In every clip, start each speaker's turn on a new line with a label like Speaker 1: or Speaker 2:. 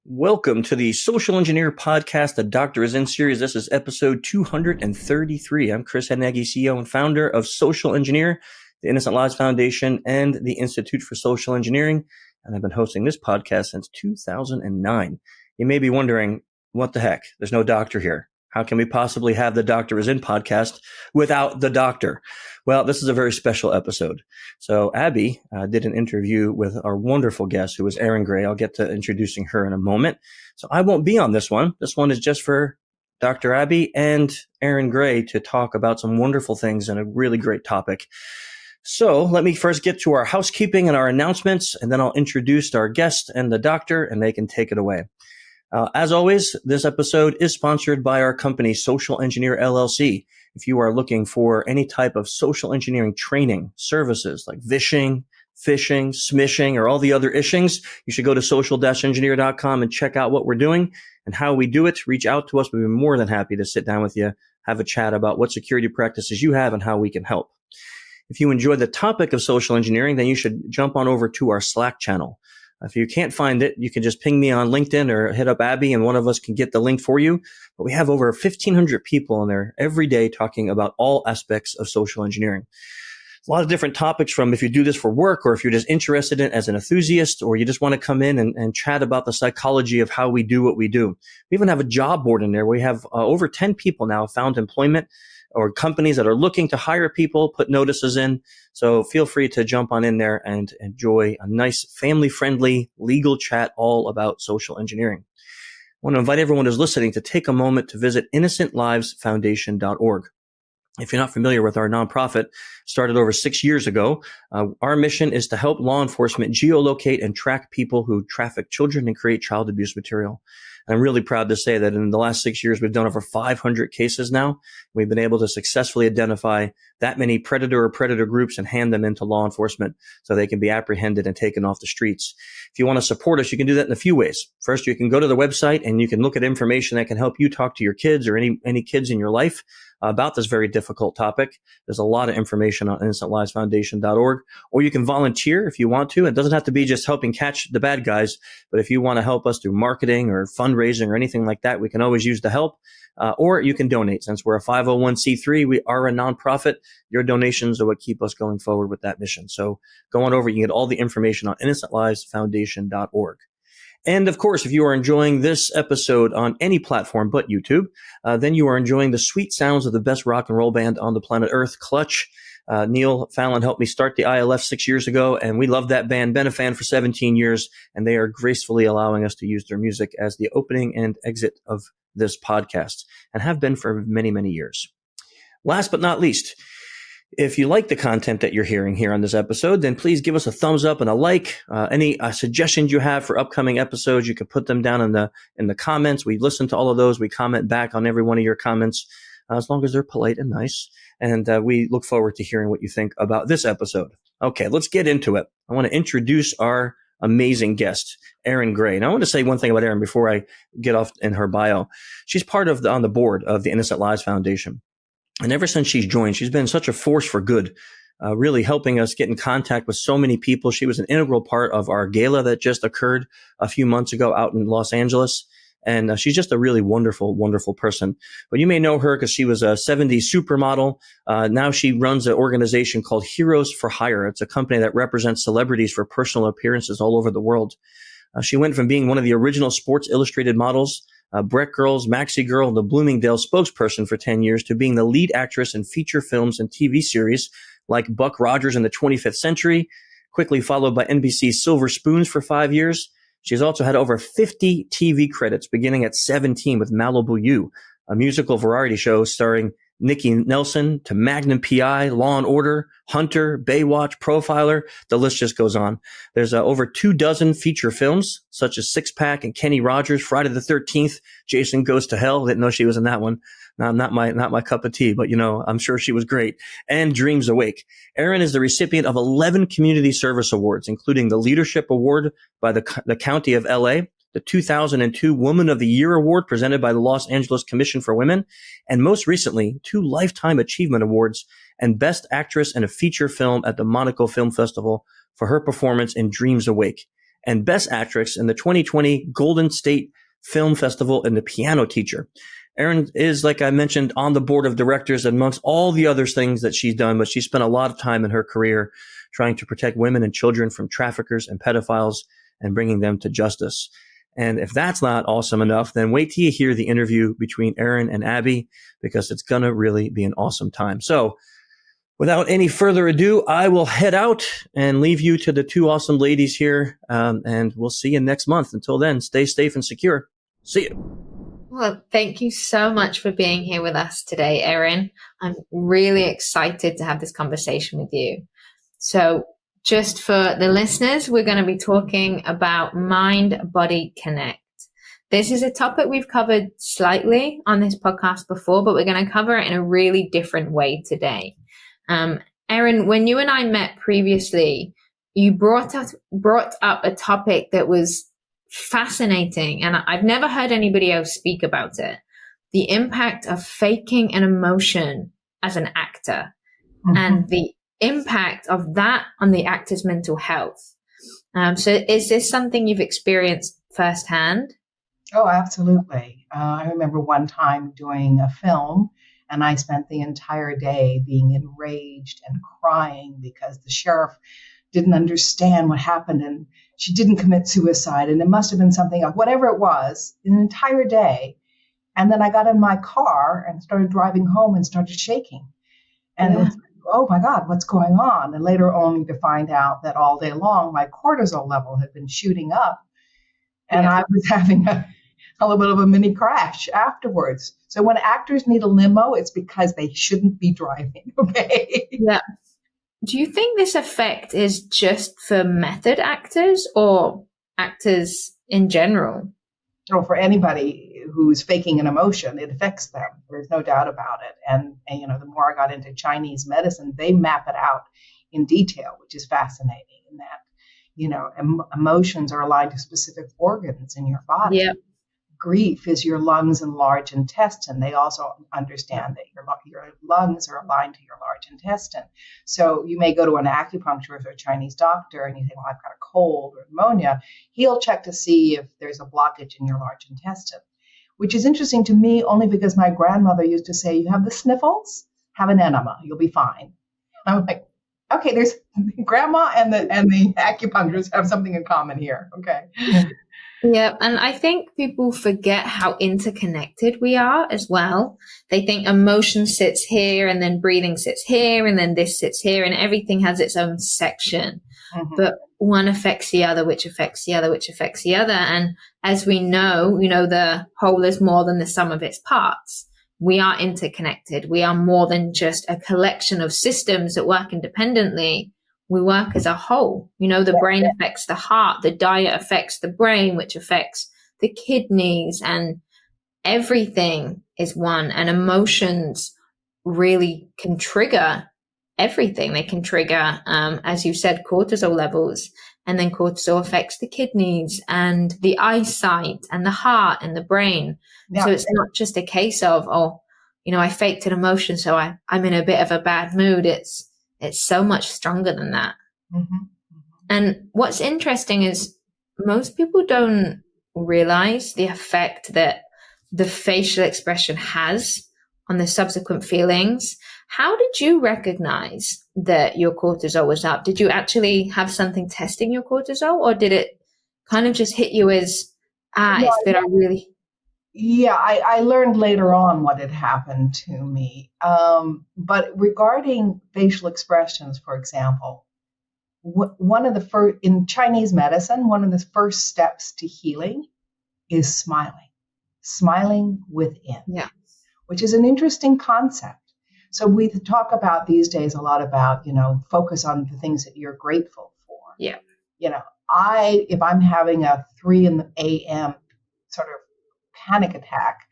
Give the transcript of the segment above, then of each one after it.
Speaker 1: Welcome to the Social Engineer Podcast, the Doctor is in series. This is episode 233. I'm Chris Hednaghi, CEO and founder of Social Engineer, the Innocent Lives Foundation, and the Institute for Social Engineering. And I've been hosting this podcast since 2009. You may be wondering, what the heck? There's no doctor here. How can we possibly have the Doctor is in podcast without the doctor? Well, this is a very special episode. So Abbie did an interview with our wonderful guest, who was Erin Gray. I'll get to introducing her in a moment. So I won't be on this one. This one is just for Dr. Abbie and Erin Gray to talk about some wonderful things and a really great topic. So let me first get to our housekeeping and our announcements, and then I'll introduce our guest and the doctor, and they can take it away. As always, this episode is sponsored by our company, Social Engineer LLC. If you are looking for any type of social engineering training services like vishing, phishing, smishing, or all the other ishings, you should go to social-engineer.com and check out what we're doing and how we do it. Reach out to us. We'd be more than happy to sit down with you, have a chat about what security practices you have and how we can help. If you enjoy the topic of social engineering, then you should jump on over to our Slack channel. If you can't find it, you can just ping me on LinkedIn or hit up Abbie and one of us can get the link for you. But we have over 1,500 people in there every day talking about all aspects of social engineering. A lot of different topics, from if you do this for work or if you're just interested in it as an enthusiast, or you just want to come in and chat about the psychology of how we do what we do. We even have a job board in there. We have over 10 people now found employment, or companies that are looking to hire people, put notices in. So feel free to jump on in there and enjoy a nice family-friendly legal chat all about social engineering. I want to invite everyone who's listening to take a moment to visit innocentlivesfoundation.org. If you're not familiar with our nonprofit, started over 6 years ago, our mission is to help law enforcement geolocate and track people who traffic children and create child abuse material. I'm really proud to say that in the last 6 years, we've done over 500 cases now. We've been able to successfully identify that many predator or predator groups and hand them into law enforcement so they can be apprehended and taken off the streets. If you want to support us, you can do that in a few ways. First, you can go to the website and you can look at information that can help you talk to your kids or any kids in your life about this very difficult topic. There's a lot of information on innocentlivesfoundation.org, or you can volunteer if you want to. It doesn't have to be just helping catch the bad guys, but if you want to help us through marketing or fundraising or anything like that, we can always use the help. Or you can donate. Since we're a 501c3, we are a nonprofit. Your donations are what keep us going forward with that mission. So go on over. You can get all the information on innocentlivesfoundation.org. And of course, if you are enjoying this episode on any platform but YouTube, then you are enjoying the sweet sounds of the best rock and roll band on the planet Earth, Clutch. Neil Fallon helped me start the ILF 6 years ago, and we love that band. Been a fan for 17 years, and they are gracefully allowing us to use their music as the opening and exit of this podcast, and have been for many, many years. Last but not least, if you like the content that you're hearing here on this episode, then please give us a thumbs up and a like. Any suggestions you have for upcoming episodes, you can put them down in the comments. We listen to all of those. We comment back on every one of your comments, as long as they're polite and nice. And we look forward to hearing what you think about this episode. Okay, let's get into it. I want to introduce our amazing guest, Erin Gray. And I want to say one thing about Erin before I get off in her bio. She's part of on the board of the Innocent Lives Foundation. And ever since she's joined, she's been such a force for good, really helping us get in contact with so many people. She was an integral part of our gala that just occurred a few months ago out in Los Angeles. And she's just a really wonderful, wonderful person. But you may know her because she was a 70s supermodel. Now she runs an organization called Heroes for Hire. It's a company that represents celebrities for personal appearances all over the world. She went from being one of the original Sports Illustrated models, Breck Girls, Maxi Girl, and the Bloomingdales spokesperson for 10 years, to being the lead actress in feature films and TV series like Buck Rogers in the 25th Century, quickly followed by NBC's Silver Spoons for 5 years. She's also had over 50 TV credits, beginning at 17 with Malibu U, a musical variety show starring Nikki Nelson, to Magnum PI, Law and Order, Hunter, Baywatch, Profiler. The list just goes on. There's over 24 feature films, such as Six Pack and Kenny Rogers, Friday the 13th, Jason Goes to Hell. Didn't know she was in that one. Not my cup of tea, but I'm sure she was great. And Dreams Awake. Erin is the recipient of 11 community service awards, including the Leadership Award by the County of LA, the 2002 Woman of the Year Award presented by the Los Angeles Commission for Women, and most recently, 2 Lifetime Achievement Awards and Best Actress in a Feature Film at the Monaco Film Festival for her performance in Dreams Awake. and Best Actress in the 2020 Golden State Film Festival in The Piano Teacher. Erin is, like I mentioned, on the board of directors amongst all the other things that she's done, but she spent a lot of time in her career trying to protect women and children from traffickers and pedophiles and bringing them to justice. And if that's not awesome enough, then wait till you hear the interview between Erin and Abbie, because it's going to really be an awesome time. So without any further ado, I will head out and leave you to the two awesome ladies here. And we'll see you next month. Until then, stay safe and secure. See you.
Speaker 2: Well, thank you so much for being here with us today, Erin. I'm really excited to have this conversation with you. So just for the listeners, we're going to be talking about Mind-Body Connect. This is a topic we've covered slightly on this podcast before, but we're going to cover it in a really different way today. Erin, when you and I met previously, you brought up a topic that was fascinating, and I've never heard anybody else speak about it. The impact of faking an emotion as an actor, and the impact of that on the actor's mental health. So is this something you've experienced firsthand?
Speaker 3: Oh, absolutely. I remember one time doing a film, and I spent the entire day being enraged and crying because the sheriff didn't understand what happened, and she didn't commit suicide, and it must have been something of whatever it was, an entire day. And then I got in my car and started driving home and started shaking. And it was like, oh my God, what's going on? And later only to find out that all day long, my cortisol level had been shooting up, and I was having a little bit of a mini crash afterwards. So when actors need a limo, it's because they shouldn't be driving. Okay.
Speaker 2: Yeah. Do you think this effect is just for method actors or actors in general?
Speaker 3: Or for anybody who's faking an emotion, it affects them. There's no doubt about it. And you know, the more I got into Chinese medicine, they map it out in detail, which is fascinating in that, you know, emotions are aligned to specific organs in your body.
Speaker 2: Yeah.
Speaker 3: Grief is your lungs and large intestine. They also understand that your lungs are aligned to your large intestine. So you may go to an acupuncturist or a Chinese doctor and you think, well, I've got a cold or pneumonia. He'll check to see if there's a blockage in your large intestine, which is interesting to me only because my grandmother used to say, you have the sniffles, have an enema, you'll be fine. I'm like, okay, there's grandma and the acupuncturist have something in common here. Okay.
Speaker 2: Yeah, and I think people forget how interconnected we are as well. They think emotion sits here and then breathing sits here and then this sits here and everything has its own section. But one affects the other, which affects the other, which affects the other. And as we know, the whole is more than the sum of its parts. We are interconnected. We are more than just a collection of systems that work independently. We work as a whole. The brain affects the heart, the diet affects the brain, which affects the kidneys, and everything is one. And emotions really can trigger everything. They can trigger, as you said, cortisol levels, and then cortisol affects the kidneys and the eyesight and the heart and the brain. Yeah. So it's not just a case of, I faked an emotion, so I'm in a bit of a bad mood. It's so much stronger than that. And what's interesting is most people don't realize the effect that the facial expression has on the subsequent feelings. How did you recognize that your cortisol was up? Did you actually have something testing your cortisol, or did it kind of just hit you as, it's that I really...
Speaker 3: Yeah, I learned later on what had happened to me. But regarding facial expressions, for example, one of the first, in Chinese medicine, one of the first steps to healing is smiling within, which is an interesting concept. So we talk about these days a lot about, focus on the things that you're grateful for.
Speaker 2: Yeah.
Speaker 3: If I'm having a 3 a.m. sort of panic attack,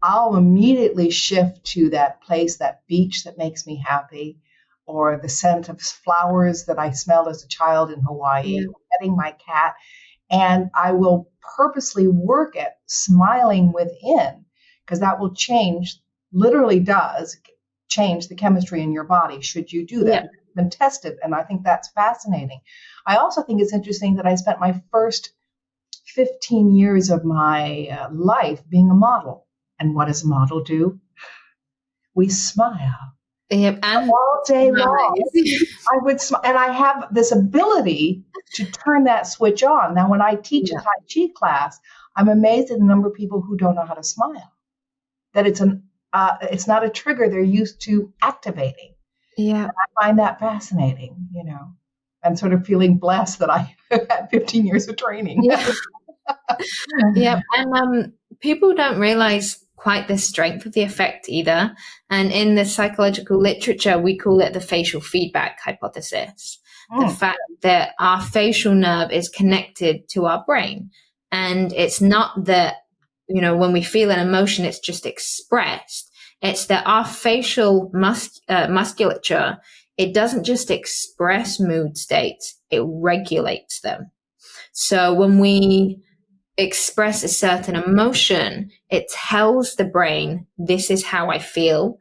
Speaker 3: I'll immediately shift to that place, that beach that makes me happy, or the scent of flowers that I smelled as a child in Hawaii, petting my cat. And I will purposely work at smiling within, because that will literally does change the chemistry in your body should you do that. been tested. And I think that's fascinating. I also think it's interesting that I spent my first 15 years of my life being a model. And what does a model do? We smile.
Speaker 2: Yep, and
Speaker 3: all day long.
Speaker 2: nice.
Speaker 3: I would smile. And I have this ability to turn that switch on. Now, when I teach a Tai Chi class, I'm amazed at the number of people who don't know how to smile. That it's not a trigger they're used to activating.
Speaker 2: Yeah.
Speaker 3: And I find that fascinating, I'm sort of feeling blessed that I had 15 years of training.
Speaker 2: Yeah. Yeah. And people don't realize quite the strength of the effect either. And in the psychological literature, we call it the facial feedback hypothesis. The fact that our facial nerve is connected to our brain. And it's not that, when we feel an emotion, it's just expressed. It's that our facial musculature, it doesn't just express mood states, it regulates them. So when we express a certain emotion, it tells the brain, this is how I feel.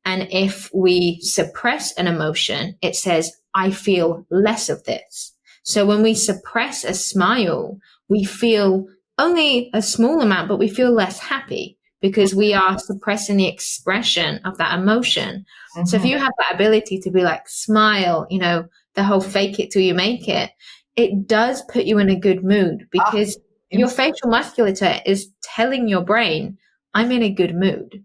Speaker 2: And if we suppress an emotion, it says, I feel less of this. So when we suppress a smile, we feel only a small amount, but we feel less happy because we are suppressing the expression of that emotion. Mm-hmm. So if you have that ability to be like, smile, the whole fake it till you make it, it does put you in a good mood because your facial musculature is telling your brain, I'm in a good mood.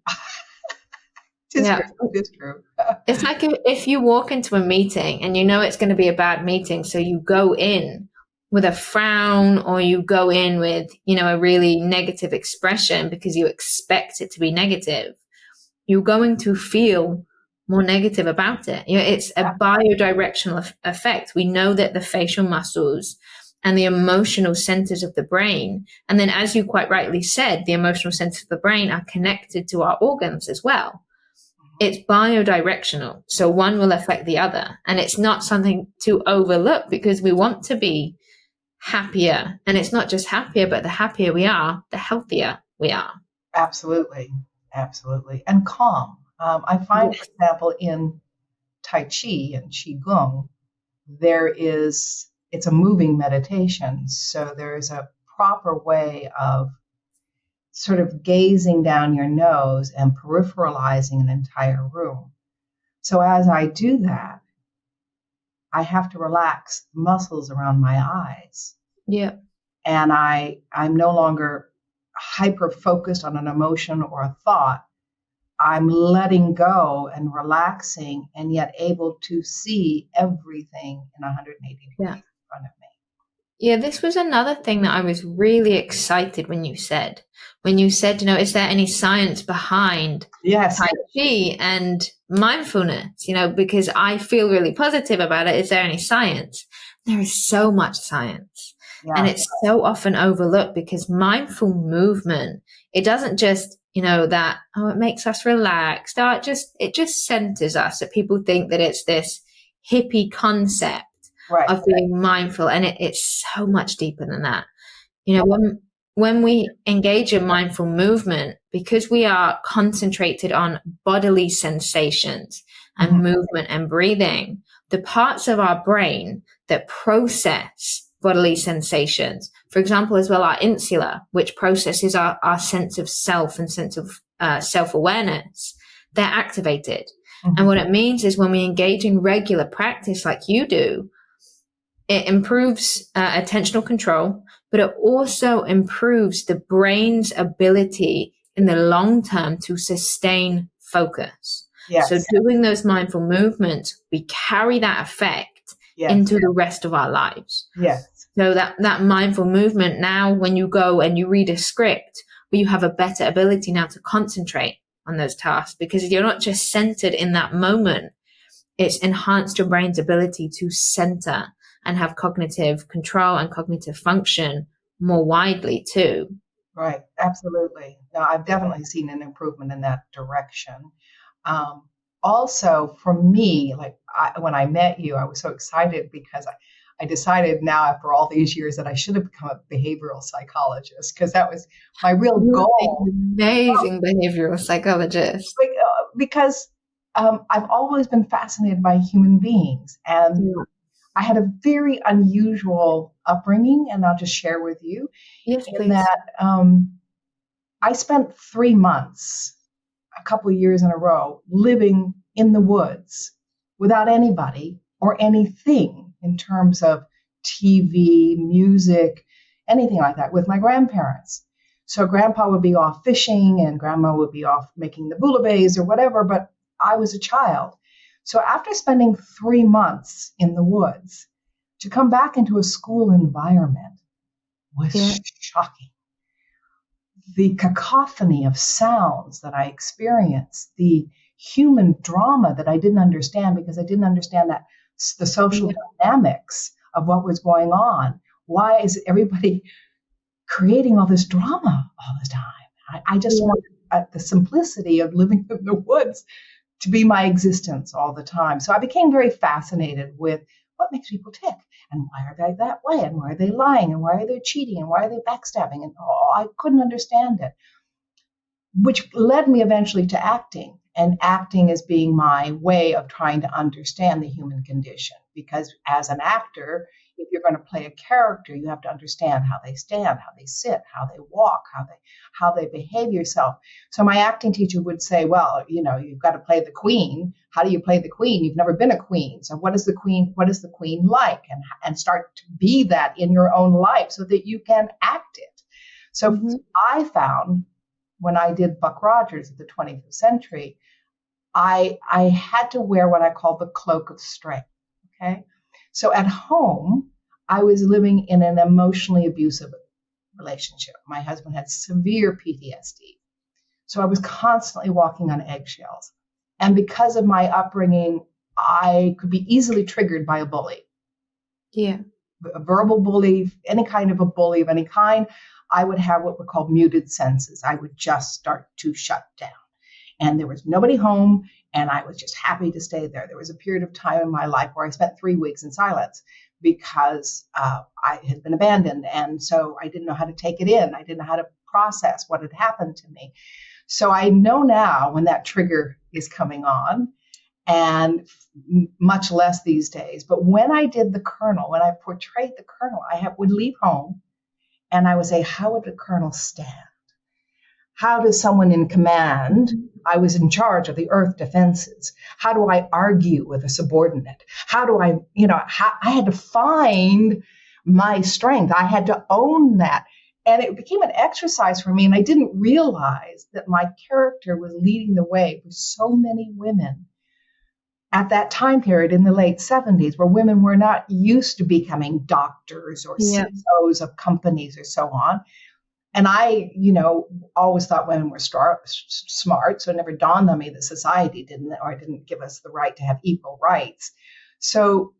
Speaker 3: It's true.
Speaker 2: It's like if you walk into a meeting and it's going to be a bad meeting, so you go in with a frown or you go in with, a really negative expression because you expect it to be negative, you're going to feel more negative about it. It's a biodirectional effect. We know that the facial muscles and the emotional centers of the brain, and then as you quite rightly said, the emotional centers of the brain are connected to our organs as well. It's biodirectional. So one will affect the other. And it's not something to overlook because we want to be happier. And it's not just happier, but the happier we are, the healthier we are.
Speaker 3: Absolutely. Absolutely. And calm. I find, for example, in Tai Chi and Qigong, it's a moving meditation. So there is a proper way of sort of gazing down your nose and peripheralizing an entire room. So as I do that, I have to relax muscles around my eyes.
Speaker 2: Yeah.
Speaker 3: And I'm no longer hyper focused on an emotion or a thought. I'm letting go and relaxing and yet able to see everything in 180 degrees in front of me.
Speaker 2: Yeah, this was another thing that I was really excited when you said, is there any science behind Tai Chi and mindfulness, because I feel really positive about it. Is there any science? There is so much science. Yeah. And it's so often overlooked because mindful movement, it doesn't just, it makes us relaxed. It just centers us. That people think that it's this hippie concept of being mindful. And it's so much deeper than that. When we engage in mindful movement, because we are concentrated on bodily sensations and movement and breathing, the parts of our brain that process bodily sensations, for example, as well, our insula, which processes our sense of self and sense of self-awareness, they're activated. Mm-hmm. And what it means is when we engage in regular practice like you do, it improves attentional control, but it also improves the brain's ability in the long term to sustain focus. Yes. So doing those mindful movements, we carry that effect into the rest of our lives.
Speaker 3: Yes.
Speaker 2: So that mindful movement now, when you go and you read a script, where you have a better ability now to concentrate on those tasks because you're not just centered in that moment. It's enhanced your brain's ability to center and have cognitive control and cognitive function more widely too.
Speaker 3: Right. Absolutely. No, I've definitely seen an improvement in that direction. Also, for me, when I met you, I was so excited because I decided now after all these years that I should have become a behavioral psychologist because that was my real goal.
Speaker 2: Amazing behavioral psychologist.
Speaker 3: Because I've always been fascinated by human beings. And I had a very unusual upbringing, and I'll just share with you
Speaker 2: Yes,
Speaker 3: in
Speaker 2: please.
Speaker 3: that I spent 3 months, a couple of years in a row, living in the woods without anybody or anything in terms of TV, music, anything like that, with my grandparents. So grandpa would be off fishing and grandma would be off making the bouillabaisse or whatever, but I was a child. So after spending 3 months in the woods, to come back into a school environment was shocking. The cacophony of sounds that I experienced, the human drama that I didn't understand because I didn't understand that the social dynamics of what was going on. Why is everybody creating all this drama all the time? I just wanted the simplicity of living in the woods to be my existence all the time. So I became very fascinated with what makes people tick and why are they that way and why are they lying and why are they cheating and why are they backstabbing, and I couldn't understand it, which led me eventually to acting, and acting as being my way of trying to understand the human condition, because as an actor, if you're going to play a character, you have to understand how they stand, how they sit, how they walk, how they behave yourself. So my acting teacher would say, well, you've got to play the queen. How do you play the queen? You've never been a queen. So what is the queen like? And start to be that in your own life so that you can act it. So I found when I did Buck Rogers at the 20th century, I had to wear what I call the cloak of strength. Okay. So at home, I was living in an emotionally abusive relationship. My husband had severe PTSD. So I was constantly walking on eggshells. And because of my upbringing, I could be easily triggered by a bully.
Speaker 2: Yeah.
Speaker 3: A verbal bully, any kind of a bully of any kind, I would have what were called muted senses. I would just start to shut down. And there was nobody home, and I was just happy to stay there. There was a period of time in my life where I spent 3 weeks in silence because I had been abandoned. And so I didn't know how to take it in. I didn't know how to process what had happened to me. So I know now when that trigger is coming on, and much less these days. But when I did the Colonel, when I portrayed the Colonel, would leave home and I would say, how would the Colonel stand? How does someone in command, I was in charge of the earth defenses. How do I argue with a subordinate? How do I had to find my strength. I had to own that. And it became an exercise for me. And I didn't realize that my character was leading the way for so many women at that time period in the late 70s, where women were not used to becoming doctors or CEOs of companies or so on. And I, always thought women were smart. So it never dawned on me that society didn't give us the right to have equal rights. So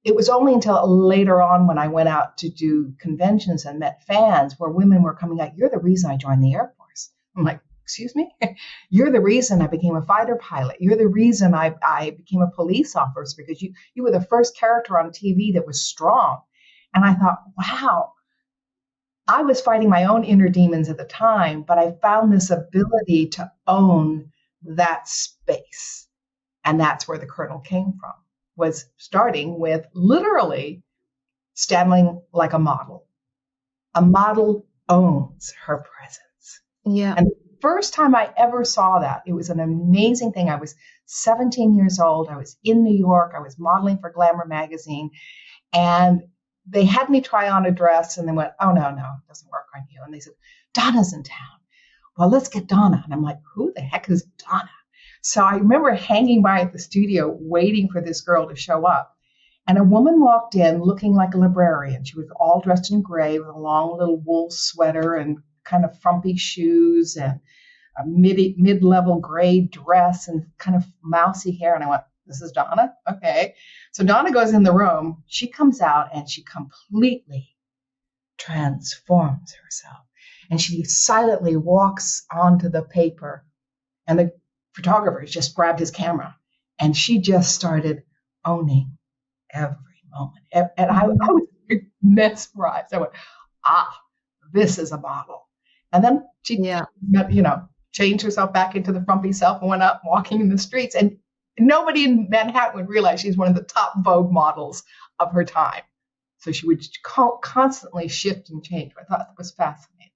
Speaker 3: it was only until later on when I went out to do conventions and met fans where women were coming out, you're the reason I joined the Air Force. I'm like, excuse me? You're the reason I became a fighter pilot. You're the reason I became a police officer, because you were the first character on TV that was strong. And I thought, wow. I was fighting my own inner demons at the time, but I found this ability to own that space. And that's where the Colonel came from, was starting with literally standing like a model. A model owns her presence.
Speaker 2: Yeah.
Speaker 3: And the first time I ever saw that, it was an amazing thing. I was 17 years old. I was in New York. I was modeling for Glamour magazine. And they had me try on a dress and they went, oh, no, it doesn't work on you. And they said, Donna's in town. Well, let's get Donna. And I'm like, who the heck is Donna? So I remember hanging by at the studio waiting for this girl to show up. And a woman walked in looking like a librarian. She was all dressed in gray with a long little wool sweater and kind of frumpy shoes and a mid-level gray dress and kind of mousy hair. And I went, this is Donna? Okay. So Donna goes in the room. She comes out and she completely transforms herself. And she silently walks onto the paper. And the photographer just grabbed his camera. And she just started owning every moment. And I was mesmerized. I went, this is a model. And then she, changed herself back into the frumpy self and went out walking in the streets. And nobody in Manhattan would realize she's one of the top Vogue models of her time. So she would constantly shift and change. I thought that was fascinating.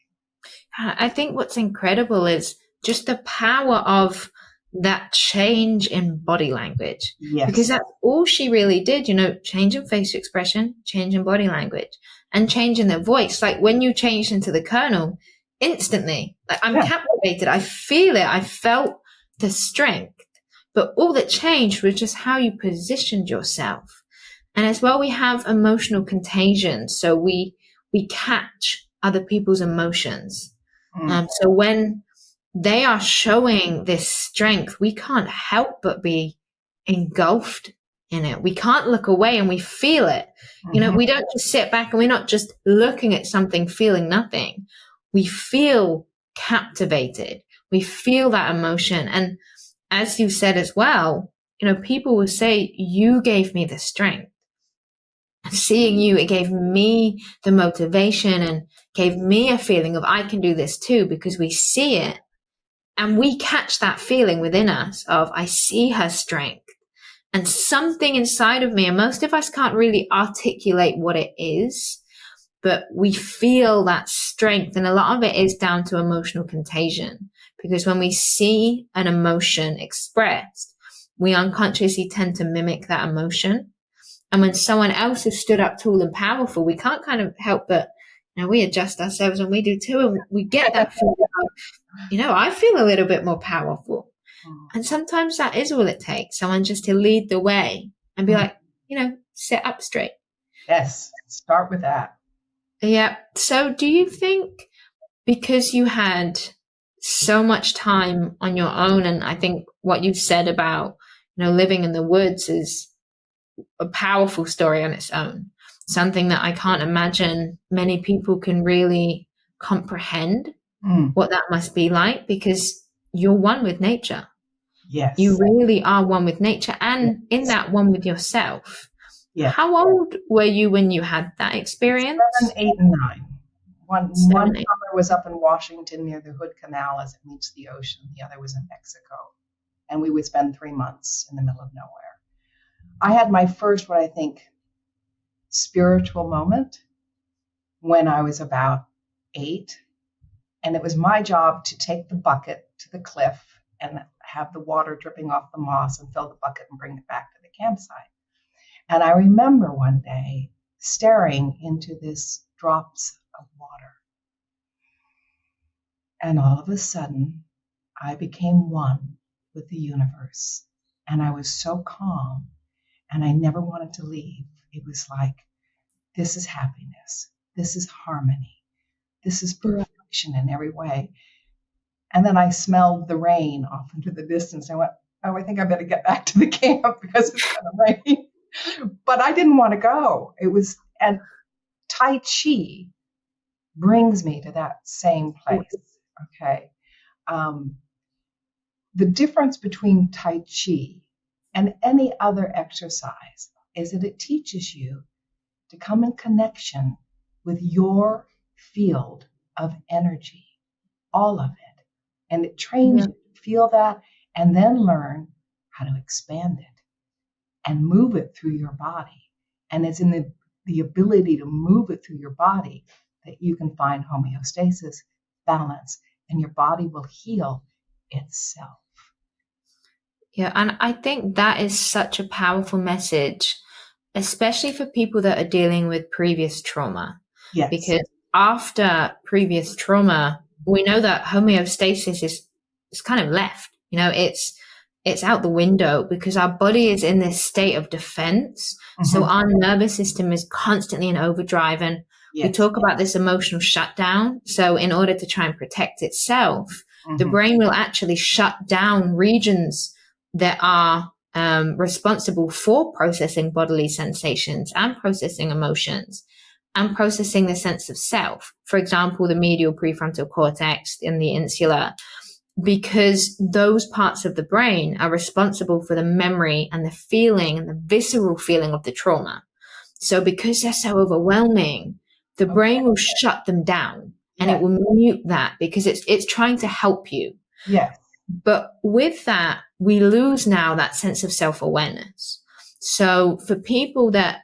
Speaker 2: I think what's incredible is just the power of that change in body language.
Speaker 3: Yes.
Speaker 2: Because that's all she really did, change in face expression, change in body language, and change in their voice. Like when you changed into the Colonel, instantly, like I'm captivated. I feel it. I felt the strength. But all that changed was just how you positioned yourself. And as well, we have emotional contagion. So we catch other people's emotions. So when they are showing this strength, we can't help but be engulfed in it. We can't look away, and we feel it. We don't just sit back and we're not just looking at something, feeling nothing. We feel captivated. We feel that emotion. And as you said as well, people will say, you gave me the strength. Seeing you, it gave me the motivation and gave me a feeling of I can do this too, because we see it and we catch that feeling within us of I see her strength, and something inside of me, and most of us can't really articulate what it is, but we feel that strength. And a lot of it is down to emotional contagion, because when we see an emotion expressed, we unconsciously tend to mimic that emotion. And when someone else has stood up tall and powerful, we can't kind of help but, we adjust ourselves and we do too. And we get that feeling of, I feel a little bit more powerful. And sometimes that is all it takes. Someone just to lead the way and be like, sit up straight.
Speaker 3: Yes. Start with that.
Speaker 2: Yeah. So do you think because you had so much time on your own, and I think what you've said about, living in the woods is a powerful story on its own, something that I can't imagine many people can really comprehend what that must be like, because you're one with nature.
Speaker 3: Yes.
Speaker 2: You really are one with nature, and in that one with yourself. Yes. How old were you when you had that experience?
Speaker 3: 7, 8, and 9. One summer was up in Washington near the Hood Canal as it meets the ocean. The other was in Mexico. And we would spend 3 months in the middle of nowhere. I had my first, what I think, spiritual moment when I was about 8. And it was my job to take the bucket to the cliff and have the water dripping off the moss and fill the bucket and bring it back to the campsite. And I remember one day staring into this drops of water. And all of a sudden, I became one with the universe. And I was so calm, and I never wanted to leave. It was like, this is happiness. This is harmony. This is perfection in every way. And then I smelled the rain off into the distance. I went, I think I better get back to the camp because it's going to rain. But I didn't want to go. And Tai Chi brings me to that same place. Okay. The difference between Tai Chi and any other exercise is that it teaches you to come in connection with your field of energy, all of it. And it trains you to feel that and then learn how to expand it and move it through your body. And it's in the ability to move it through your body that you can find homeostasis, balance, and your body will heal itself.
Speaker 2: Yeah, and I think that is such a powerful message, especially for people that are dealing with previous trauma.
Speaker 3: Yes.
Speaker 2: Because after previous trauma, we know that homeostasis is kind of left. It's out the window because our body is in this state of defense. Mm-hmm. So our nervous system is constantly in overdrive. And we talk about this emotional shutdown. So in order to try and protect itself, the brain will actually shut down regions that are responsible for processing bodily sensations and processing emotions and processing the sense of self. For example, the medial prefrontal cortex and the insula, because those parts of the brain are responsible for the memory and the feeling and the visceral feeling of the trauma. So because they're so overwhelming, the brain will shut them down and it will mute that because it's trying to help you.
Speaker 3: Yes.
Speaker 2: But with that, we lose now that sense of self-awareness. So for people that,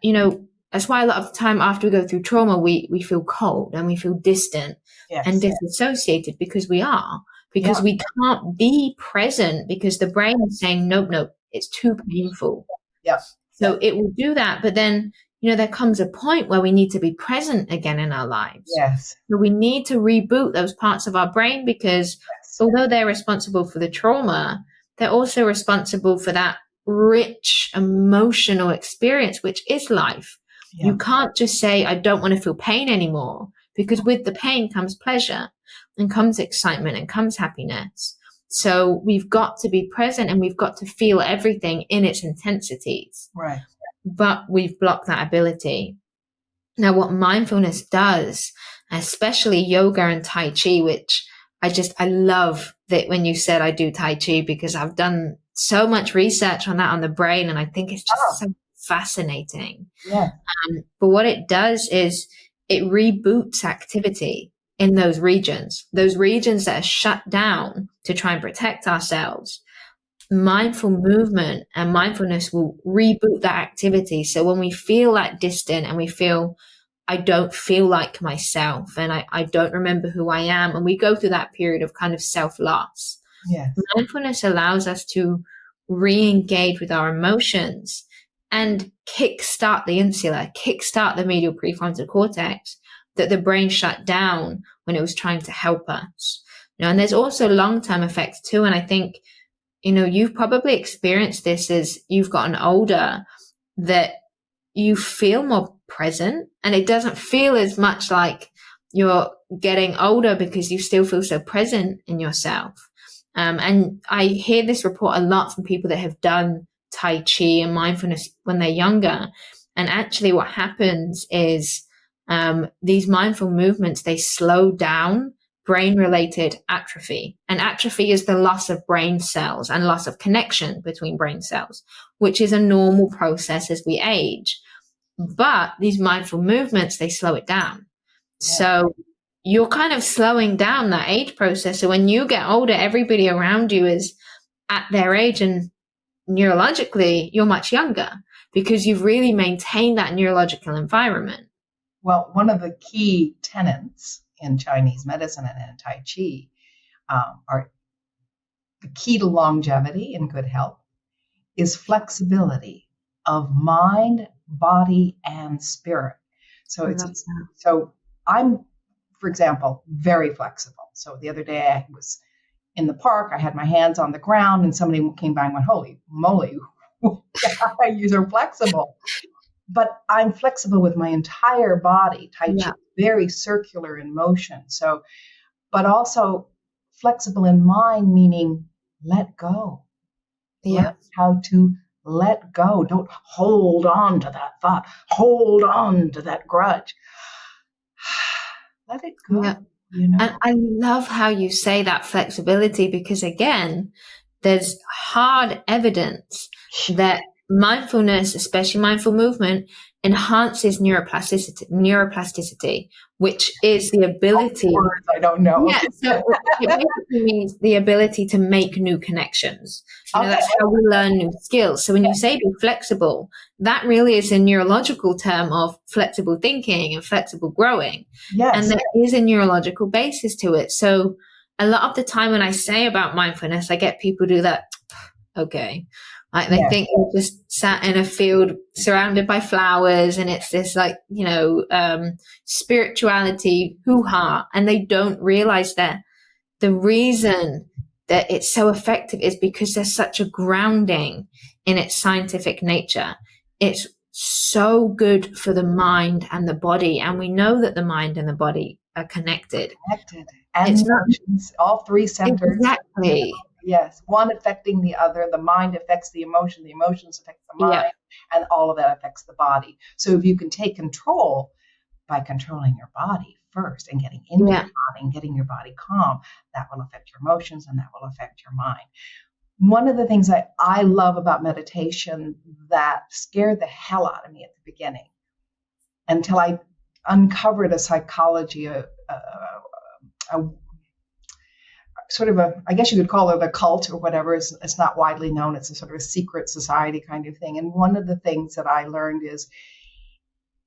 Speaker 2: that's why a lot of the time after we go through trauma, we feel cold and we feel distant and disassociated, because we are. Because we can't be present, because the brain is saying, nope, it's too painful. So it will do that. But then, there comes a point where we need to be present again in our lives. So we need to reboot those parts of our brain, because although they're responsible for the trauma, they're also responsible for that rich emotional experience, which is life. You can't just say, I don't want to feel pain anymore, because with the pain comes pleasure and comes excitement and comes happiness. So we've got to be present, and we've got to feel everything in its intensities.
Speaker 3: Right.
Speaker 2: But we've blocked that ability. Now, what mindfulness does, especially yoga and Tai Chi, which I love that when you said I do Tai Chi, because I've done so much research on that, on the brain, and I think it's just so fascinating. But what it does is it reboots activity in those regions that are shut down to try and protect ourselves. Mindful movement and mindfulness will reboot that activity. So when we feel that distant and we feel, I don't feel like myself, and I don't remember who I am, and we go through that period of kind of self-loss. Mindfulness allows us to re-engage with our emotions and kickstart the insula, kickstart the medial prefrontal cortex that the brain shut down when it was trying to help us. And there's also long-term effects too. And I think, you've probably experienced this as you've gotten older, that you feel more present, and it doesn't feel as much like you're getting older, because you still feel so present in yourself. And I hear this report a lot from people that have done Tai Chi and mindfulness when they're younger. And actually what happens is these mindful movements, they slow down brain-related atrophy. And atrophy is the loss of brain cells and loss of connection between brain cells, which is a normal process as we age. But these mindful movements, they slow it down. So you're kind of slowing down that age process. So when you get older, everybody around you is at their age, and neurologically, you're much younger, because you've really maintained that neurological environment.
Speaker 3: Well, one of the key tenets in Chinese medicine and in Tai Chi are the key to longevity and good health is flexibility of mind, body, and spirit. So I'm, for example, very flexible. So the other day I was in the park, I had my hands on the ground, and somebody came by and went, holy moly, you're flexible. But I'm flexible with my entire body. Tai Chi is very circular in motion. So, but also flexible in mind, meaning let go. Learn how to let go. Don't hold on to that thought. Hold on to that grudge. Let it go.
Speaker 2: And I love how you say that flexibility, because again, there's hard evidence that mindfulness, especially mindful movement, enhances neuroplasticity, which is the ability.
Speaker 3: I don't know.
Speaker 2: So it basically means the ability to make new connections. That's how we learn new skills. So when you say be flexible, that really is a neurological term of flexible thinking and flexible growing. And there is a neurological basis to it. So a lot of the time when I say about mindfulness, I get people do that. Okay. Like they think you're just sat in a field surrounded by flowers, and it's this spirituality hoo-ha, and they don't realize that the reason that it's so effective is because there's such a grounding in its scientific nature. It's so good for the mind and the body, and we know that the mind and the body are connected.
Speaker 3: And it's emotions, all three centers.
Speaker 2: Exactly.
Speaker 3: Yes, one affecting the other. The mind affects the emotion. The emotions affect the mind, and all of that affects the body. So if you can take control by controlling your body first and getting into your body and getting your body calm, that will affect your emotions and that will affect your mind. One of the things that I love about meditation that scared the hell out of me at the beginning, until I uncovered a psychology, sort of I guess you could call it a cult or whatever. It's not widely known. It's a sort of a secret society kind of thing. And one of the things that I learned is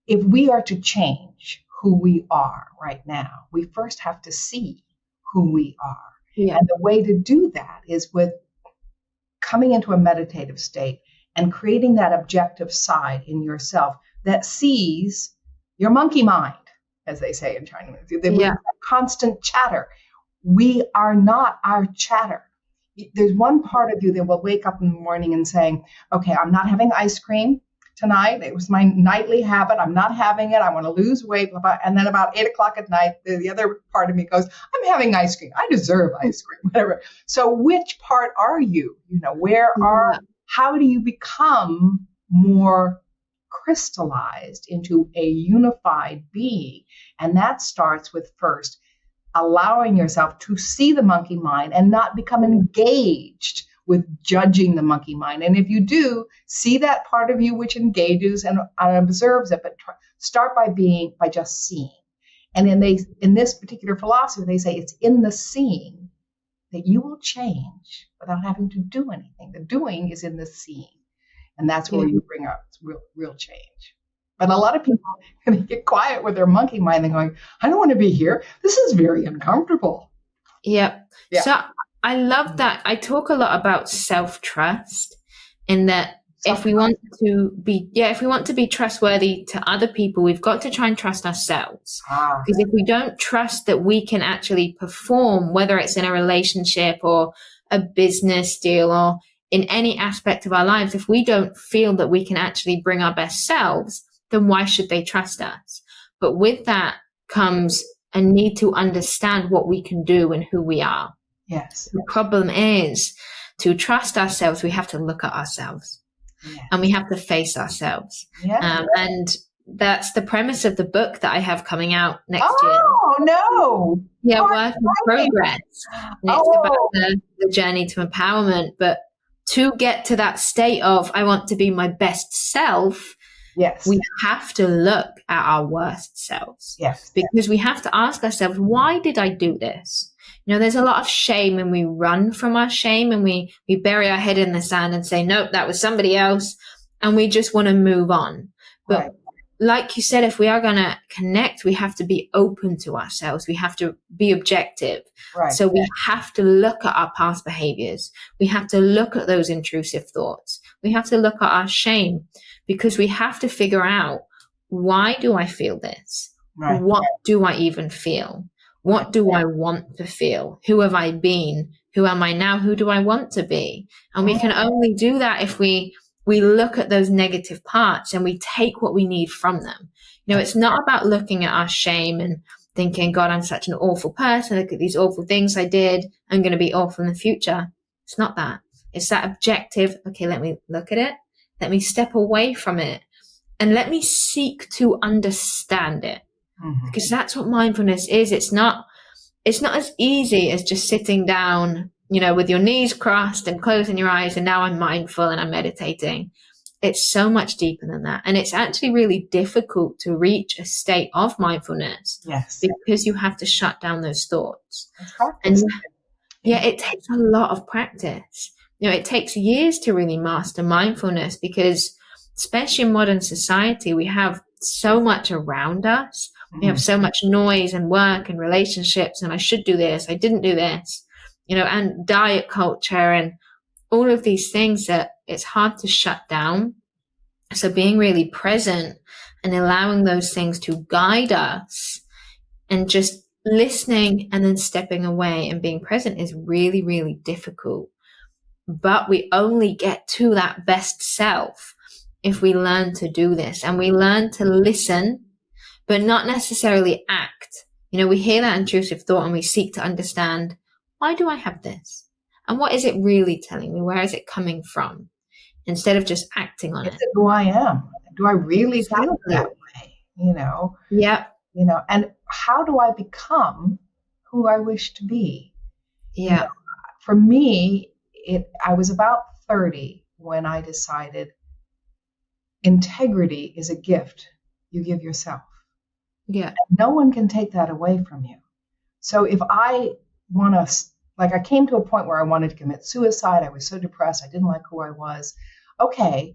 Speaker 3: if we are to change who we are right now, we first have to see who we are.
Speaker 2: Yeah.
Speaker 3: And the way to do that is with coming into a meditative state and creating that objective side in yourself that sees your monkey mind, as they say in China. That constant chatter. We are not our chatter. There's one part of you that will wake up in the morning and saying, okay, I'm not having ice cream tonight. It was my nightly habit. I'm not having it. I want to lose weight. And then about 8 o'clock at night, the other part of me goes, I'm having ice cream. I deserve ice cream, whatever. So which part are you? How do you become more crystallized into a unified being? And that starts with first allowing yourself to see the monkey mind and not become engaged with judging the monkey mind. And if you do, see that part of you which engages and observes it, but start by just seeing. And in this particular philosophy, they say it's in the seeing that you will change without having to do anything. The doing is in the seeing. And that's where you bring up real change. But a lot of people, when they get quiet with their monkey mind, they're going, I don't want to be here. This is very uncomfortable.
Speaker 2: Yeah. So I love that. I talk a lot about self-trust in that if we want to be trustworthy to other people, we've got to try and trust ourselves. Because if we don't trust that we can actually perform, whether it's in a relationship or a business deal or in any aspect of our lives, if we don't feel that we can actually bring our best selves, then why should they trust us? But with that comes a need to understand what we can do and who we are.
Speaker 3: Yes.
Speaker 2: The problem is to trust ourselves, we have to look at ourselves and we have to face ourselves. And that's the premise of the book that I have coming out next year.
Speaker 3: Oh, no.
Speaker 2: Yeah, Work in Progress. And it's about the journey to empowerment. But to get to that state of, I want to be my best self, we have to look at our worst selves. Because we have to ask ourselves, why did I do this? There's a lot of shame and we run from our shame and we bury our head in the sand and say, nope, that was somebody else. And we just want to move on. But like you said, if we are going to connect, we have to be open to ourselves. We have to be objective. So we have to look at our past behaviors. We have to look at those intrusive thoughts. We have to look at our shame because we have to figure out, why do I feel this? What do I even feel? What do I want to feel? Who have I been? Who am I now? Who do I want to be? And we can only do that if we look at those negative parts and we take what we need from them. It's not about looking at our shame and thinking, God, I'm such an awful person. Look at these awful things I did. I'm going to be awful in the future. It's not that. It's that objective. Okay, let me look at it. Let me step away from it and let me seek to understand it. Because that's what mindfulness is. It's not as easy as just sitting down, with your knees crossed and closing your eyes and now I'm mindful and I'm meditating. It's so much deeper than that. And it's actually really difficult to reach a state of mindfulness because you have to shut down those thoughts. And it takes a lot of practice. It takes years to really master mindfulness because especially in modern society, we have so much around us. We have so much noise and work and relationships and I should do this, I didn't do this, and diet culture and all of these things that it's hard to shut down. So being really present and allowing those things to guide us and just listening and then stepping away and being present is really, really difficult. But we only get to that best self if we learn to do this and we learn to listen but not necessarily act. We hear that intrusive thought and we seek to understand, why do I have this? And what is it really telling me? Where is it coming from? Instead of just acting on it.
Speaker 3: Who I am. Do I really feel that way? And how do I become who I wish to be? For me, I was about 30 when I decided integrity is a gift you give yourself. And no one can take that away from you. So if I want to Like I came to a point where I wanted to commit suicide. I was so depressed. I didn't like who I was. Okay,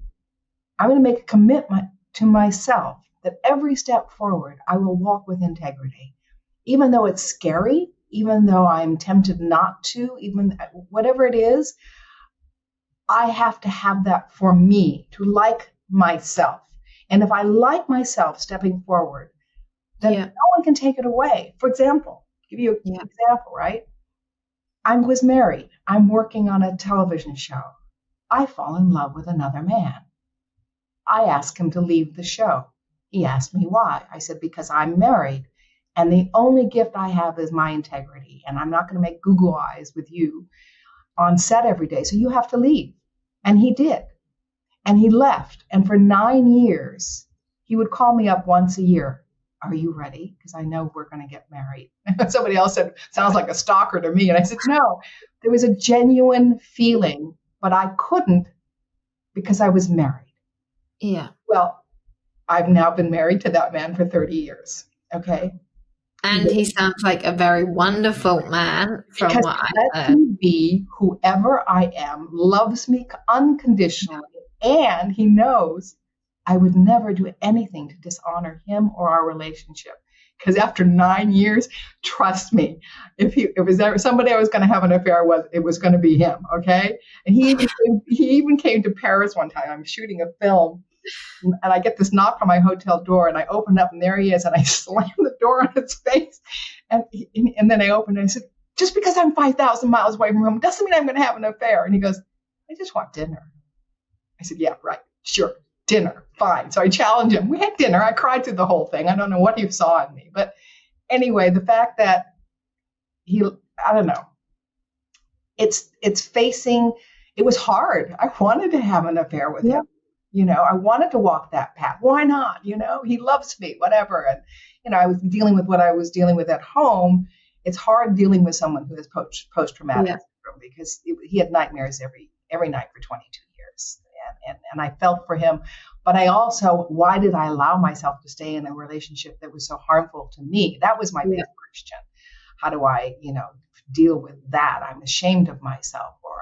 Speaker 3: I'm going to make a commitment to myself that every step forward, I will walk with integrity. Even though it's scary, even though I'm tempted not to, even whatever it is, I have to have that for me to like myself. And if I like myself stepping forward, then no one can take it away. For example, give you an example, right? I was married. I'm working on a television show. I fall in love with another man. I asked him to leave the show. He asked me why. I said, because I'm married. And the only gift I have is my integrity. And I'm not going to make Google eyes with you on set every day. So you have to leave. And he did. And he left. And for 9 years, he would call me up once a year. Are you ready? Because I know we're going to get married. Somebody else said, sounds like a stalker to me. And I said, no, there was a genuine feeling, but I couldn't because I was married.
Speaker 2: Yeah.
Speaker 3: Well, I've now been married to that man for 30 years. Okay.
Speaker 2: And he sounds like a very wonderful man from
Speaker 3: because
Speaker 2: what I
Speaker 3: let
Speaker 2: heard.
Speaker 3: me be whoever I am, loves me unconditionally, and he knows I would never do anything to dishonor him or our relationship. Because after 9 years, trust me, if it was ever somebody I was going to have an affair with, it was going to be him. Okay. And he even came to Paris one time. I'm shooting a film. And I get this knock on my hotel door, and I open it up, and there he is, and I slam the door on his face. And then I opened it, and I said, just because I'm 5,000 miles away from him doesn't mean I'm going to have an affair. And he goes, I just want dinner. I said, yeah, right, sure, dinner, fine. So I challenged him. We had dinner. I cried through the whole thing. I don't know what he saw in me. But anyway, the fact that I don't know, it's facing, it was hard. I wanted to have an affair with him. You know, I wanted to walk that path. Why not? You know, he loves me, whatever. And, you know, I was dealing with what I was dealing with at home. It's hard dealing with someone who has post-traumatic syndrome because he had nightmares every night for 22 years. And I felt for him. But I also, why did I allow myself to stay in a relationship that was so harmful to me? That was my big question. How do I, you know, deal with that? I'm ashamed of myself or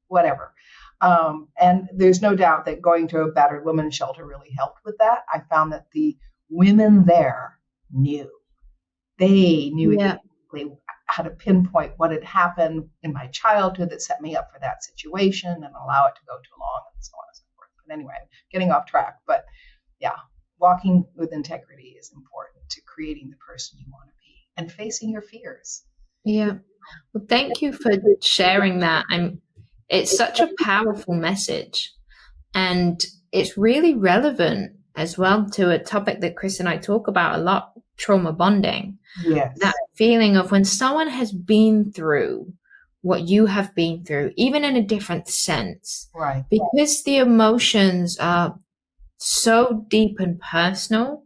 Speaker 3: whatever. And there's no doubt that going to a battered women's shelter really helped with that. I found that the women there knew. They knew exactly how to pinpoint what had happened in my childhood that set me up for that situation and allow it to go too long and so on and so forth. But anyway, I'm getting off track. But yeah, walking with integrity is important to creating the person you want to be and facing your fears.
Speaker 2: Yeah. Well, thank you for sharing that. It's such a powerful message, and it's really relevant as well to a topic that Chris and I talk about a lot, trauma bonding.
Speaker 3: Yes.
Speaker 2: That feeling of when someone has been through what you have been through, even in a different sense,
Speaker 3: right?
Speaker 2: Because the emotions are so deep and personal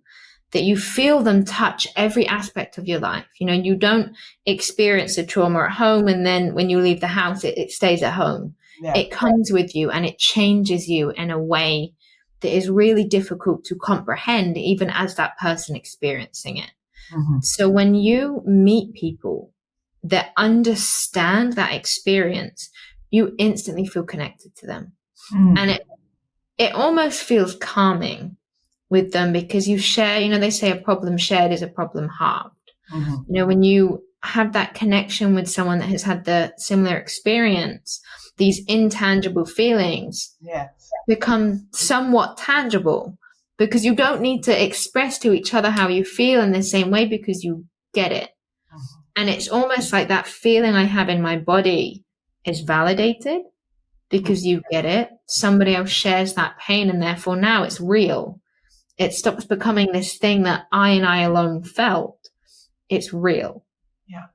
Speaker 2: that you feel them touch every aspect of your life. You know, you don't experience a trauma at home and then when you leave the house, it stays at home. Yeah. It comes with you and it changes you in a way that is really difficult to comprehend, even as that person experiencing it. Mm-hmm. So when you meet people that understand that experience, you instantly feel connected to them. Mm-hmm. And it almost feels calming with them because you share, you know, they say a problem shared is a problem halved. Mm-hmm. You know, when you have that connection with someone that has had the similar experience, these intangible feelings become somewhat tangible because you don't need to express to each other how you feel in the same way because you get it. Mm-hmm. And it's almost like that feeling I have in my body is validated because you get it. Somebody else shares that pain and therefore now it's real. It stops becoming this thing that I alone felt. It's real. Yeah.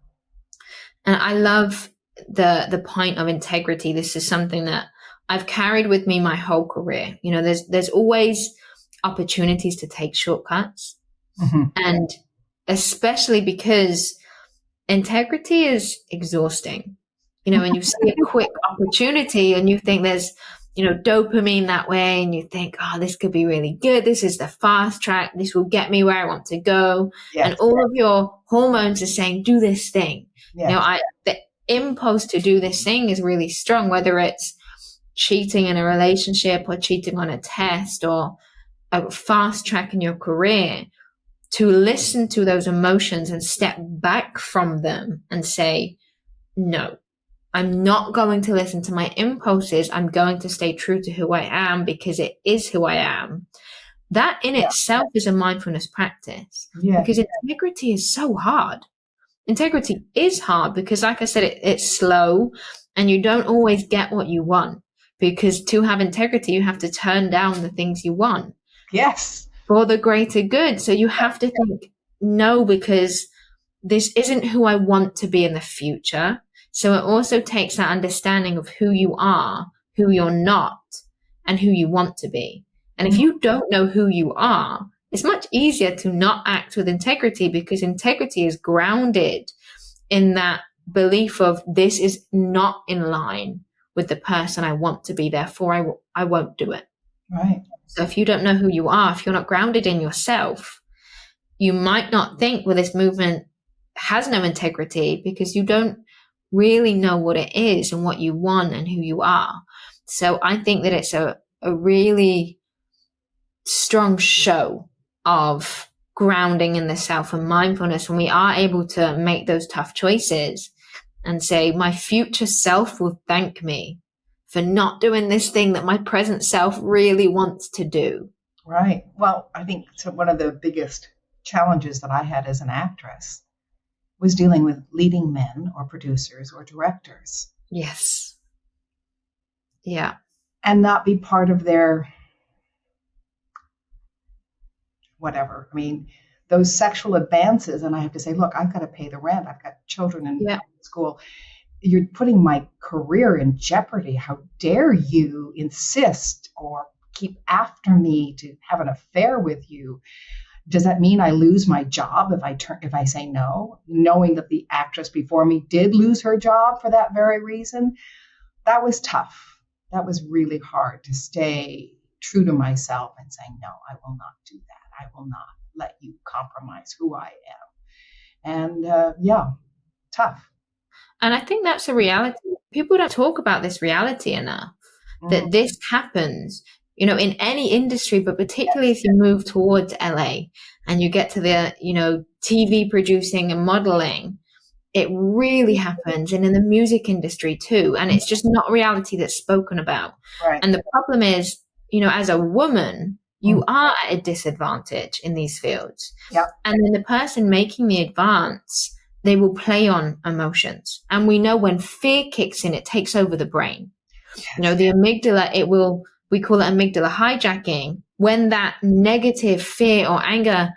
Speaker 2: And I love the point of integrity. This is something that I've carried with me my whole career. You know, there's always opportunities to take shortcuts. Mm-hmm. And especially because integrity is exhausting. You know, when you see a quick opportunity and you think there's, you know, dopamine that way and you think, oh, this could be really good. This is the fast track. This will get me where I want to go. Yes. And all of your hormones are saying, do this thing. Yes. You know, impulse to do this thing is really strong, whether it's cheating in a relationship or cheating on a test or a fast track in your career, to listen to those emotions and step back from them and say, no, I'm not going to listen to my impulses. I'm going to stay true to who I am because it is who I am. That in itself is a mindfulness practice, because integrity is so hard. Integrity is hard because, like I said, it's slow and you don't always get what you want, because to have integrity, you have to turn down the things you want.
Speaker 3: Yes.
Speaker 2: For the greater good. So you have to think, no, because this isn't who I want to be in the future. So it also takes that understanding of who you are, who you're not, and who you want to be. And if you don't know who you are, it's much easier to not act with integrity, because integrity is grounded in that belief of, this is not in line with the person I want to be, therefore I won't do it.
Speaker 3: Right.
Speaker 2: So if you don't know who you are, if you're not grounded in yourself, you might not think, well, this movement has no integrity, because you don't really know what it is and what you want and who you are. So I think that it's a really strong show of grounding in the self and mindfulness when we are able to make those tough choices and say, my future self will thank me for not doing this thing that my present self really wants to do.
Speaker 3: Right. Well, I think one of the biggest challenges that I had as an actress was dealing with leading men or producers or directors.
Speaker 2: Yes. Yeah.
Speaker 3: And not be part of their whatever. I mean, those sexual advances, and I have to say, look, I've got to pay the rent. I've got children in school. You're putting my career in jeopardy. How dare you insist or keep after me to have an affair with you? Does that mean I lose my job if I say no, knowing that the actress before me did lose her job for that very reason? That was tough. That was really hard to stay true to myself and say, no, I will not do that. I will not let you compromise who I am. And tough.
Speaker 2: And I think that's a reality. People don't talk about this reality enough, that this happens, in any industry, but particularly if you move towards LA and you get to the, TV producing and modeling, it really happens. And in the music industry too. And it's just not a reality that's spoken about.
Speaker 3: Right.
Speaker 2: And the problem is, as a woman, you are at a disadvantage in these fields.
Speaker 3: Yep. And
Speaker 2: then the person making the advance, they will play on emotions. And we know when fear kicks in, it takes over the brain. Yes. The amygdala, we call it amygdala hijacking. When that negative fear or anger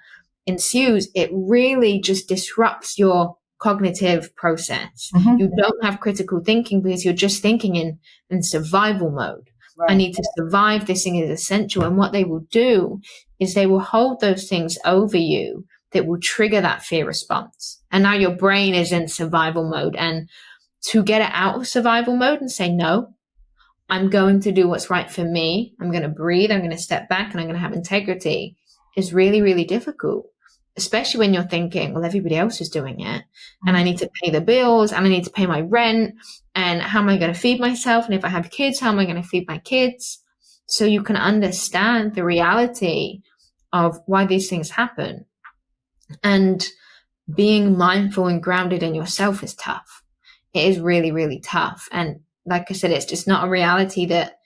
Speaker 2: ensues, it really just disrupts your cognitive process. Mm-hmm. You don't have critical thinking because you're just thinking in survival mode. Right. I need to survive. This thing is essential. And what they will do is they will hold those things over you that will trigger that fear response. And now your brain is in survival mode. And to get it out of survival mode and say, no, I'm going to do what's right for me. I'm going to breathe. I'm going to step back and I'm going to have integrity is really, really difficult, especially when you're thinking, well, everybody else is doing it and I need to pay the bills and I need to pay my rent. And how am I going to feed myself? And if I have kids, how am I going to feed my kids? So you can understand the reality of why these things happen. And being mindful and grounded in yourself is tough. It is really, really tough. And like I said, it's just not a reality that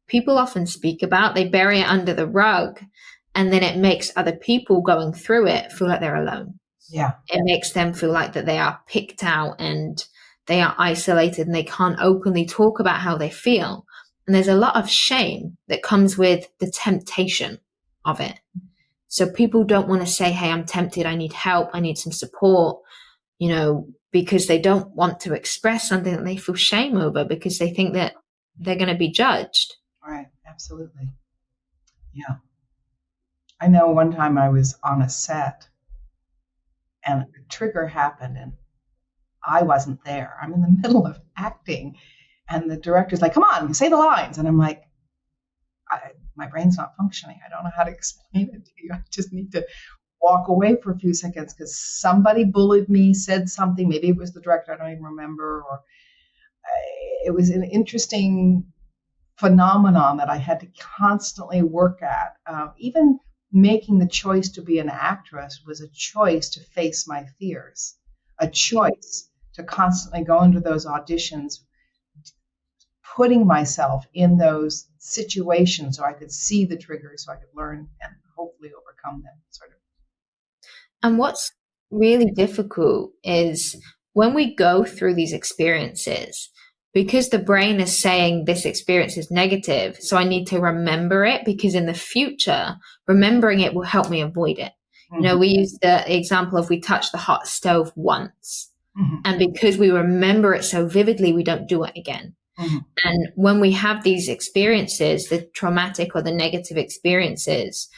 Speaker 2: people often speak about. They bury it under the rug, and then it makes other people going through it feel like they're alone.
Speaker 3: Yeah.
Speaker 2: It makes them feel like that they are picked out and they are isolated and they can't openly talk about how they feel. And there's a lot of shame that comes with the temptation of it. So people don't want to say, hey, I'm tempted. I need help. I need some support, because they don't want to express something that they feel shame over because they think that they're going to be judged.
Speaker 3: Right. Absolutely. Yeah. I know one time I was on a set and a trigger happened and I wasn't there. I'm in the middle of acting and the director's like, come on, say the lines. And I'm like, my brain's not functioning. I don't know how to explain it to you. I just need to walk away for a few seconds because somebody bullied me, said something. Maybe it was the director, I don't even remember. Or it was an interesting phenomenon that I had to constantly work at. Even making the choice to be an actress was a choice to face my fears, a choice to constantly go into those auditions, putting myself in those situations so I could see the triggers, so I could learn and hopefully overcome them, sort of.
Speaker 2: And what's really difficult is when we go through these experiences, because the brain is saying this experience is negative, so I need to remember it, because in the future, remembering it will help me avoid it. Mm-hmm. You know, we use the example of we touch the hot stove once, mm-hmm. and because we remember it so vividly, we don't do it again. Mm-hmm. And when we have these experiences, the traumatic or the negative experiences,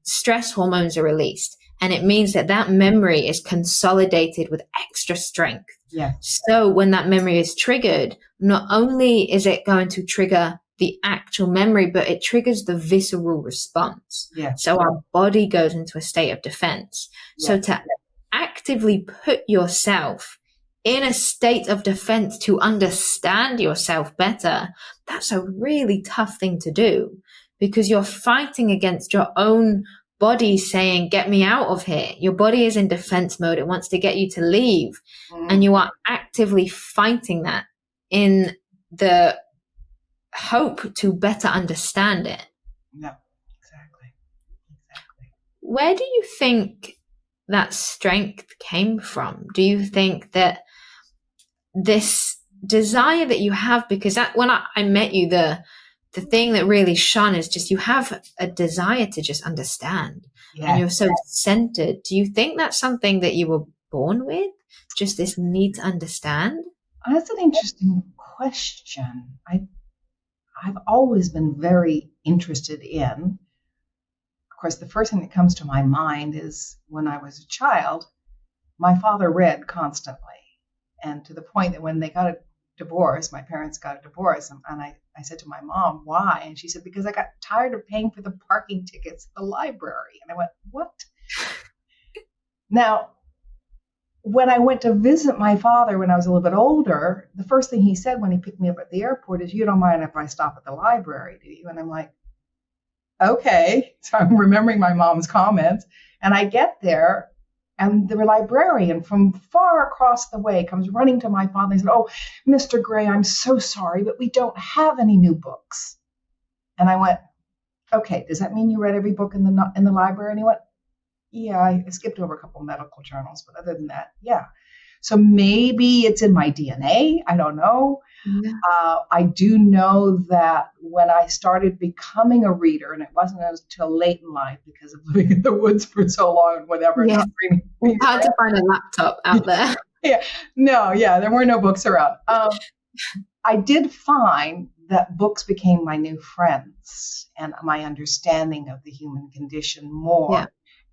Speaker 2: stress hormones are released. And it means that that memory is consolidated with extra strength.
Speaker 3: Yeah.
Speaker 2: So when that memory is triggered, not only is it going to trigger the actual memory, but it triggers the visceral response.
Speaker 3: Yeah.
Speaker 2: So our body goes into a state of defense. Yeah. So to actively put yourself in a state of defense to understand yourself better, that's a really tough thing to do, because you're fighting against your own body saying, get me out of here. Your body is in defense mode. It wants to get you to leave. Mm-hmm. And you are actively fighting that in the hope to better understand it.
Speaker 3: Yeah, exactly.
Speaker 2: Where do you think that strength came from? Do you think that this desire that you have, because when I met you, the thing that really shone is just you have a desire to just understand. Yes. And you're so centered. Do you think that's something that you were born with? Just this need to understand?
Speaker 3: That's an interesting question. I've always been very interested in. Of course, the first thing that comes to my mind is when I was a child, my father read constantly. And to the point that when they got a divorce, my parents got a divorce, and I said to my mom, why? And she said, because I got tired of paying for the parking tickets at the library. And I went, what? Now, when I went to visit my father when I was a little bit older, the first thing he said when he picked me up at the airport is, you don't mind if I stop at the library, do you? And I'm like, okay. So I'm remembering my mom's comments, and I get there, and the librarian from far across the way comes running to my father and said, oh, Mr. Gray, I'm so sorry, but we don't have any new books. And I went, okay, does that mean you read every book in the library? And he went, yeah, I skipped over a couple of medical journals, but other than that, yeah. So maybe it's in my DNA. I don't know. Yeah. I do know that when I started becoming a reader, and it wasn't until late in life because of living in the woods for so long and whatever.
Speaker 2: Yeah. Hard to find a laptop out there.
Speaker 3: Yeah. No, yeah, there were no books around. I did find that books became my new friends and my understanding of the human condition more. Yeah.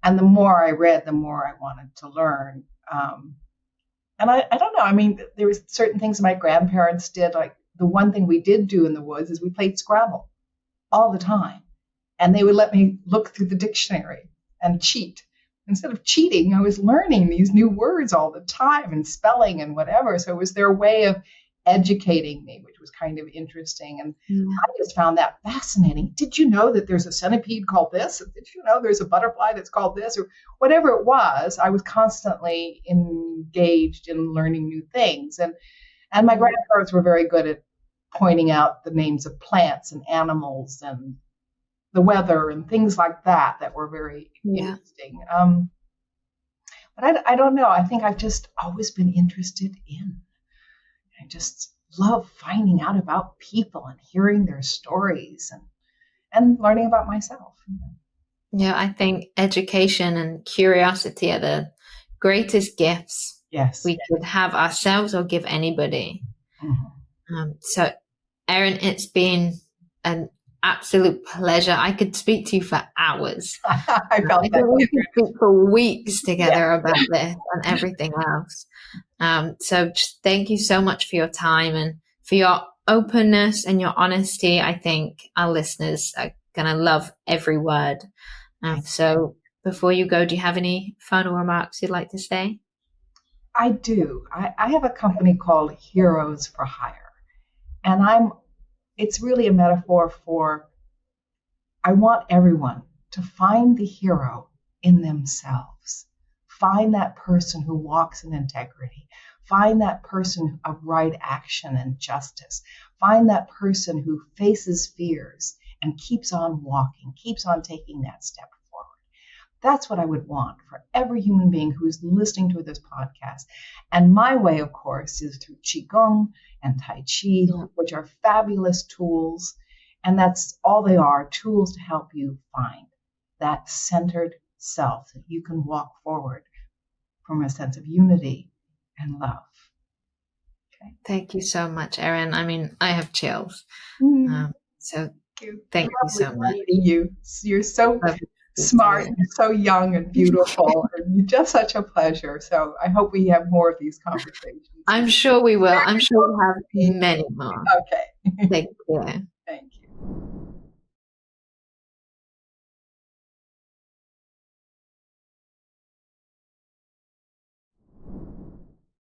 Speaker 3: And the more I read, the more I wanted to learn. And I don't know. I mean, there was certain things my grandparents did. Like the one thing we did do in the woods is we played Scrabble all the time. And they would let me look through the dictionary and cheat. Instead of cheating, I was learning these new words all the time and spelling and whatever. So it was their way of educating me, which was kind of interesting. And I just found that fascinating. Did you know that there's a centipede called this? Did you know there's a butterfly that's called this? Or whatever it was, I was constantly engaged in learning new things. And my grandparents were very good at pointing out the names of plants and animals and the weather and things like that were very interesting. But I don't know. I think I've just always been interested in. I just love finding out about people and hearing their stories and learning about myself.
Speaker 2: Yeah, I think education and curiosity are the greatest gifts we could have ourselves or give anybody. Mm-hmm. So, Erin, it's been an absolute pleasure. I could speak to you for hours.
Speaker 3: I felt that.
Speaker 2: We could speak for weeks together about this and everything else. So just thank you so much for your time and for your openness and your honesty. I think our listeners are going to love every word. So before you go, do you have any final remarks you'd like to say?
Speaker 3: I do. I have a company called Heroes for Hire, and it's really a metaphor for, I want everyone to find the hero in themselves. Find that person who walks in integrity. Find that person of right action and justice. Find that person who faces fears and keeps on walking, keeps on taking that step forward. That's what I would want for every human being who's listening to this podcast. And my way, of course, is through Qigong and Tai Chi, which are fabulous tools. And that's all they are, tools to help you find that centered self that you can walk forward from a sense of unity and love. Okay.
Speaker 2: Thank you so much, Erin. I mean, I have chills. So thank you so much.
Speaker 3: You're so smart, you're so young and beautiful, and you're just such a pleasure. So I hope we have more of these conversations.
Speaker 2: I'm sure we will. I'm sure we'll have many more.
Speaker 3: Okay.
Speaker 2: Take care.
Speaker 3: Thank you.